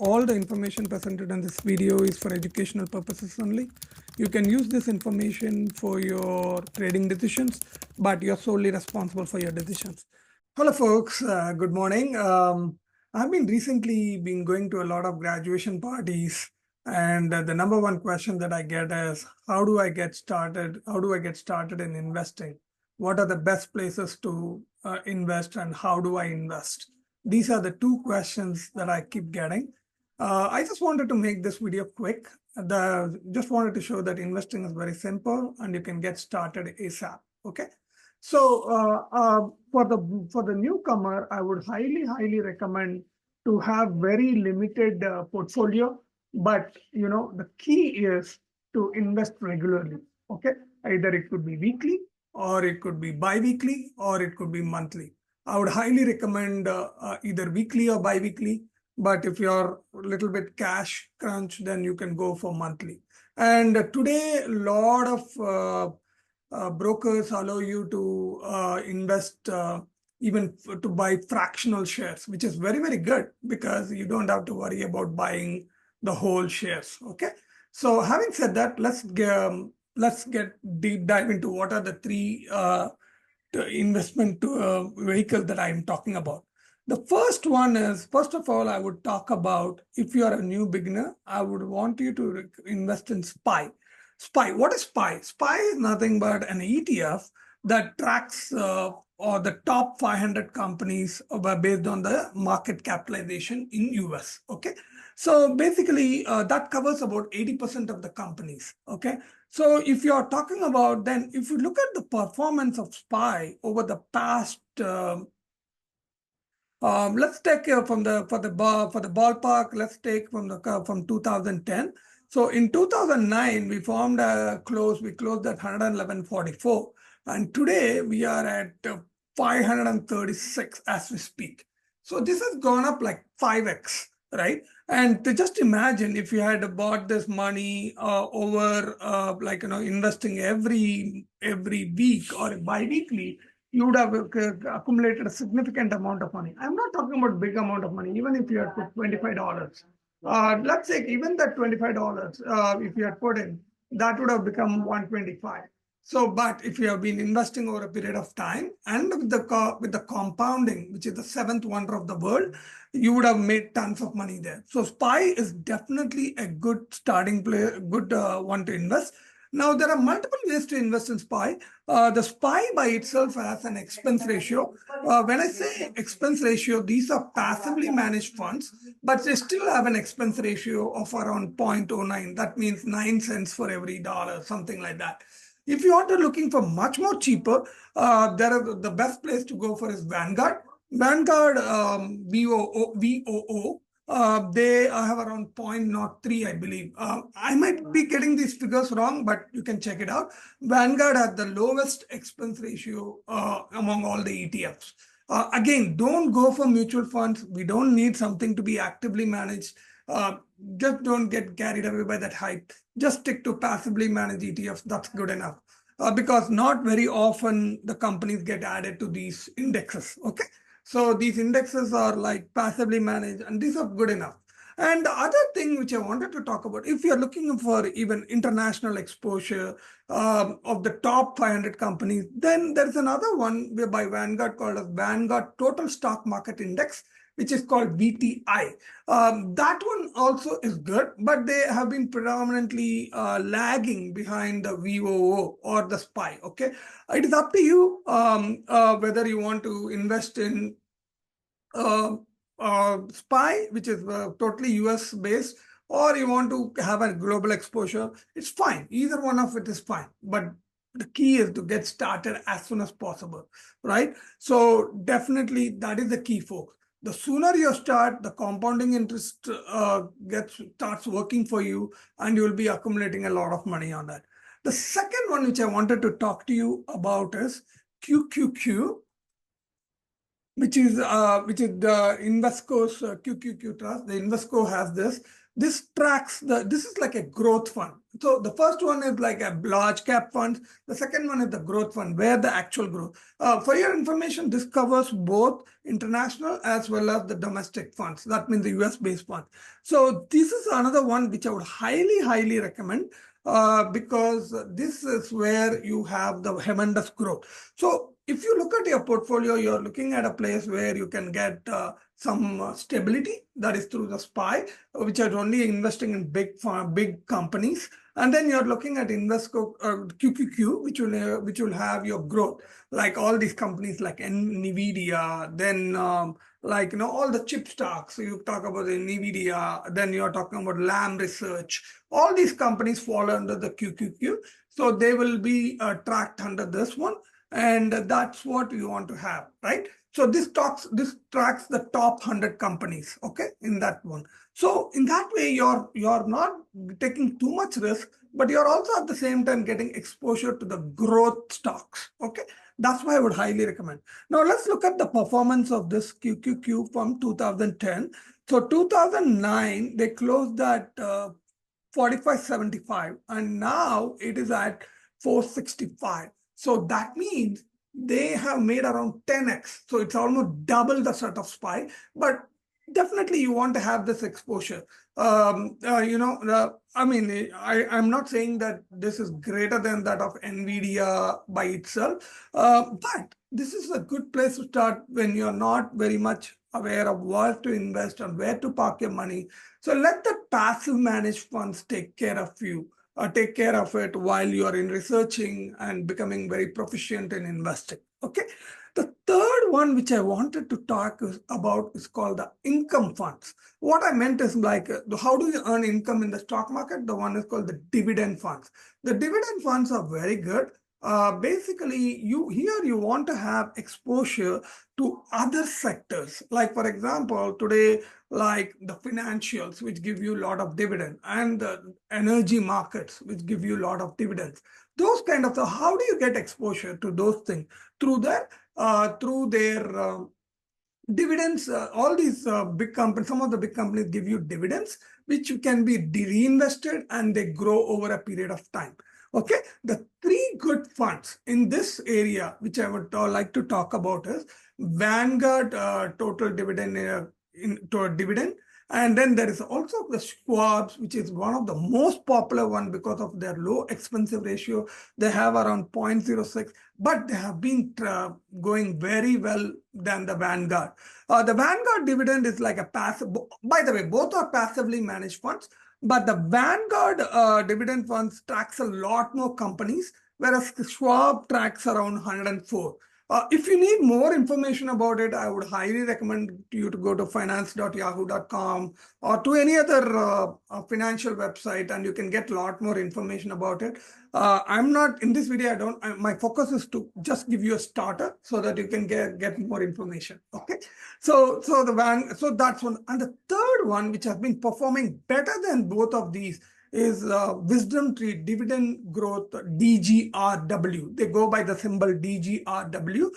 all the information presented in this video is for educational purposes only. You can use this information for your trading decisions, but you're solely responsible for your decisions. Hello, folks. Good morning. I've been recently going to a lot of graduation parties, and the number one question that I get is, how do I get started? How do I get started in investing? What are the best places to invest, and how do I invest? These are the two questions that I keep getting. I just wanted to make this video quick. Just wanted to show that investing is very simple and you can get started ASAP. Okay. So for the newcomer, I would highly recommend to have very limited portfolio. But the key is to invest regularly. Okay, either it could be weekly, or it could be bi-weekly, or it could be monthly. I would highly recommend either weekly or bi-weekly. But if you're a little bit cash crunch, then you can go for monthly. And today, a lot of brokers allow you to invest even to buy fractional shares, which is very good because you don't have to worry about buying the whole shares. Okay. So having said that, let's get deep dive into what are the three investment vehicles that I'm talking about. The first one is, first of all, I would talk about, if you are a new beginner, I would want you to invest in SPY. SPY, what is SPY? SPY is nothing but an ETF that tracks or the top 500 companies based on the market capitalization in US. Okay. So basically that covers about 80% of the companies. Okay. So if you're talking about, then if you look at the performance of SPY over the past, let's take for the ballpark, let's take from 2010. So in 2009, we closed at 111.44, and today we are at 536 as we speak. So this has gone up like 5x, right? And to just imagine if you had bought this money over investing every week or bi-weekly, you would have accumulated a significant amount of money. I'm not talking about big amount of money. Even if you had put $25, let's say even that $25, if you had put in, that would have become 125. So, but if you have been investing over a period of time, and with the compounding, which is the seventh wonder of the world, you would have made tons of money there. So SPY is definitely a good starting good one to invest. Now, there are multiple ways to invest in SPY. The SPY by itself has an expense ratio. When I say expense ratio, these are passively managed funds, but they still have an expense ratio of around 0.09. That means 9 cents for every dollar, something like that. If you are looking for much more cheaper, the best place to go for is Vanguard. Vanguard VOO. They have around 0.03, I believe. I might be getting these figures wrong, but you can check it out. Vanguard has the lowest expense ratio among all the ETFs. Again, don't go for mutual funds. We don't need something to be actively managed. Just don't get carried away by that hype. Just stick to passively managed ETFs. That's good enough. Because not very often the companies get added to these indexes. Okay. So these indexes are like passively managed, and these are good enough. And the other thing which I wanted to talk about, if you're looking for even international exposure of the top 500 companies, then there's another one by Vanguard called as Vanguard Total Stock Market Index, which is called VTI. That one also is good, but they have been predominantly lagging behind the VOO or the SPY. Okay, it is up to you whether you want to invest in SPY, which is totally US based, or you want to have a global exposure. It's fine. Either one of it is fine. But the key is to get started as soon as possible, right? So definitely that is the key, folks. The sooner you start, the compounding interest starts working for you, and you will be accumulating a lot of money on that. The second one which I wanted to talk to you about is QQQ. which is the Invesco's QQQ trust. The Invesco has this. This tracks this is like a growth fund. So the first one is like a large cap fund. The second one is the growth fund, where the actual growth. For your information, this covers both international as well as the domestic funds. That means the US based funds. So this is another one which I would highly recommend because this is where you have the tremendous growth. So if you look at your portfolio, you're looking at a place where you can get some stability, that is through the SPY, which are only investing in big companies. And then you're looking at Invesco QQQ, which will have your growth, like all these companies like NVIDIA, then like all the chip stocks. So you talk about the NVIDIA, then you're talking about Lam Research. All these companies fall under the QQQ, so they will be tracked under this one. And that's what you want to have, right? So this tracks the top 100 companies, okay, in that one. So in that way, you're not taking too much risk, but you're also at the same time getting exposure to the growth stocks, okay? That's why I would highly recommend. Now let's look at the performance of this QQQ from 2010. So 2009, they closed at 45.75, and now it is at 465. So that means they have made around 10x. So it's almost double the sort of SPY, but definitely you want to have this exposure. I mean, I'm not saying that this is greater than that of NVIDIA by itself, but this is a good place to start when you're not very much aware of where to invest and where to park your money. So let the passive managed funds take care of you, take care of it while you are in researching and becoming very proficient in investing. Okay. The third one which I wanted to talk about is called the income funds. What I meant is like, how do you earn income in the stock market? The one is called the dividend funds. The dividend funds are very good. Basically, you want to have exposure to other sectors. Like for example, today, like the financials, which give you a lot of dividend, and the energy markets, which give you a lot of dividends. Those kind of, so how do you get exposure to those things? Through their dividends. All these big companies, some of the big companies give you dividends, which can be reinvested and they grow over a period of time. Okay, the three good funds in this area, which I would like to talk about, is Vanguard Total Dividend Dividend. And then there is also the Schwab's, which is one of the most popular one because of their low expensive ratio. They have around 0.06, but they have been going very well than the Vanguard. The Vanguard dividend is like a passive. By the way, both are passively managed funds, but the Vanguard dividend funds tracks a lot more companies, whereas Schwab tracks around 104. If you need more information about it, I would highly recommend you to go to finance.yahoo.com or to any other financial website, and you can get a lot more information about it. I'm not in this video. My focus is to just give you a starter so that you can get more information. Okay. So that's one. And the third one, which has been performing better than both of these, is Wisdom Tree Dividend Growth, DGRW. They go by the symbol DGRW.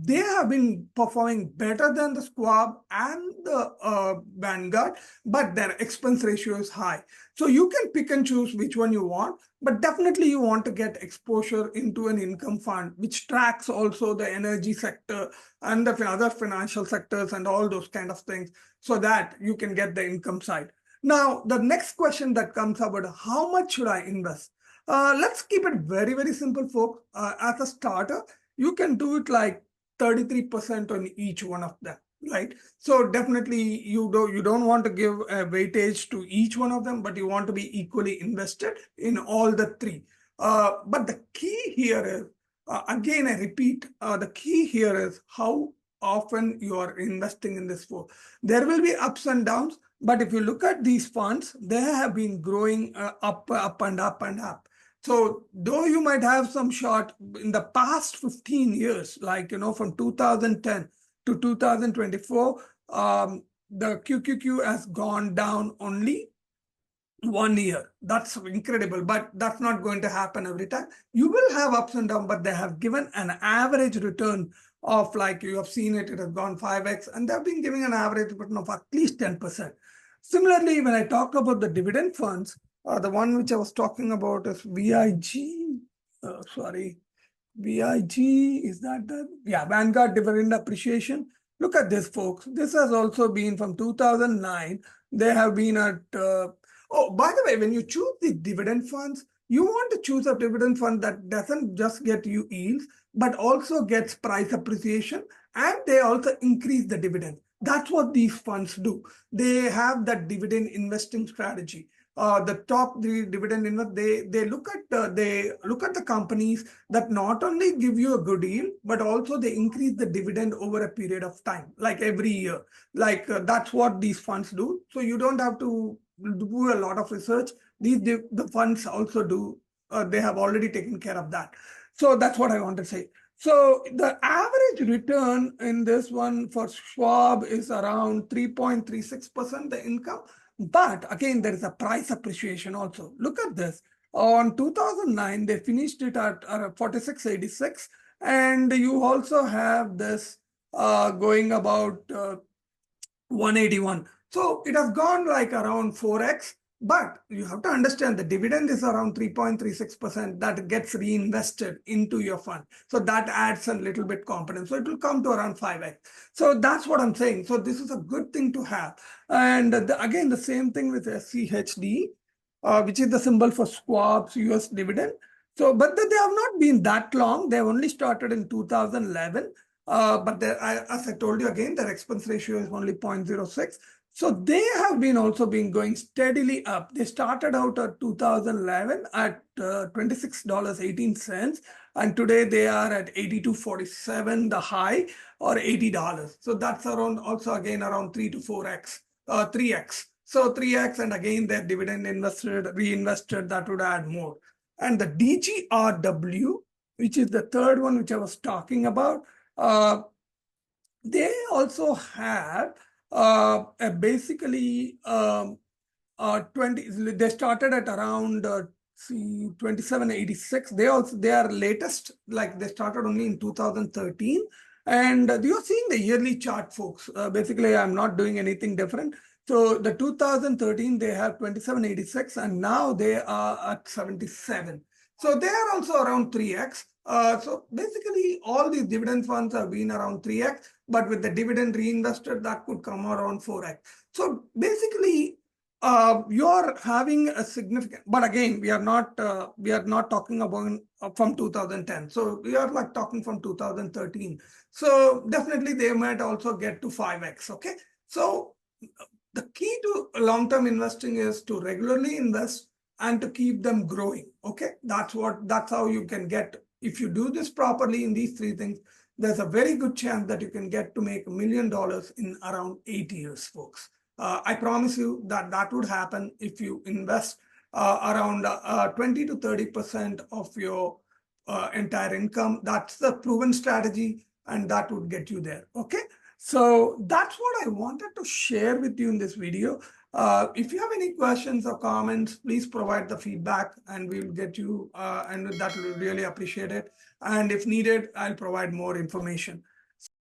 They have been performing better than the Schwab and the Vanguard, but their expense ratio is high. So you can pick and choose which one you want, but definitely you want to get exposure into an income fund, which tracks also the energy sector and the other financial sectors and all those kind of things, so that you can get the income side. Now, the next question that comes about, how much should I invest? Let's keep it very simple, folks. As a starter, you can do it like 33% on each one of them, right? So definitely you don't want to give a weightage to each one of them, but you want to be equally invested in all the three. But the key here is, again, I repeat, the key here is how often you are investing in this for. There will be ups and downs, but if you look at these funds, they have been growing up and up and up. So though you might have some short in the past 15 years, like, from 2010 to 2024, the QQQ has gone down only 1 year. That's incredible, but that's not going to happen every time. You will have ups and downs, but they have given an average return of, like you have seen it, it has gone 5x, and they've been giving an average return of at least 10%. Similarly, when I talk about the dividend funds, the one which I was talking about is VIG. VIG, is that the, yeah, Vanguard Dividend Appreciation. Look at this, folks. This has also been from 2009. They have been at, oh, by the way, when you choose the dividend funds, you want to choose a dividend fund that doesn't just get you yields, but also gets price appreciation, and they also increase the dividend. That's what these funds do. They have that dividend investing strategy. The top three dividend invest, they look at the companies that not only give you a good yield, but also they increase the dividend over a period of time, like every year. Like that's what these funds do. So you don't have to do a lot of research. The funds also do. They have already taken care of that. So that's what I want to say. So the average return in this one for Schwab is around 3.36%, the income. But again, there is a price appreciation also. Look at this. On 2009, they finished it at 46.86. And you also have this going about 181. So it has gone like around 4x. But you have to understand the dividend is around 3.36% that gets reinvested into your fund. So that adds a little bit component. So it will come to around 5x. So that's what I'm saying. So this is a good thing to have. And again, the same thing with SCHD, which is the symbol for Schwab's US dividend. So, but they have not been that long. They only started in 2011. But as I told you again, their expense ratio is only 0.06. So they have been also been going steadily up. They started out at 2011 at $26.18, and today they are at $82.47, the high, or $80. So that's around also again around 3 to 4x, 3x. So 3x, and again their dividend reinvested, that would add more. And the DGRW, which is the third one which I was talking about, they also have basically 20. They started at around 2786. Their latest, like they started only in 2013, and you're seeing the yearly chart, folks. Basically, I'm not doing anything different. So the 2013 they have 2786, and now they are at 77. So they are also around 3x. So basically, all these dividend funds have been around 3x, but with the dividend reinvested, that could come around 4x. So basically, you're having a significant, but again, we are not talking about from 2010. So we are like talking from 2013. So definitely they might also get to 5x. Okay. So the key to long-term investing is to regularly invest and to keep them growing. Okay. That's how you can get, if you do this properly in these three things, there's a very good chance that you can get to make $1 million in around 8 years, folks. I promise you that that would happen if you invest around 20 to 30% of your entire income. That's the proven strategy, and that would get you there. Okay. So that's what I wanted to share with you in this video. If you have any questions or comments, please provide the feedback and we'll get you, and that will really appreciate it. And if needed, I'll provide more information.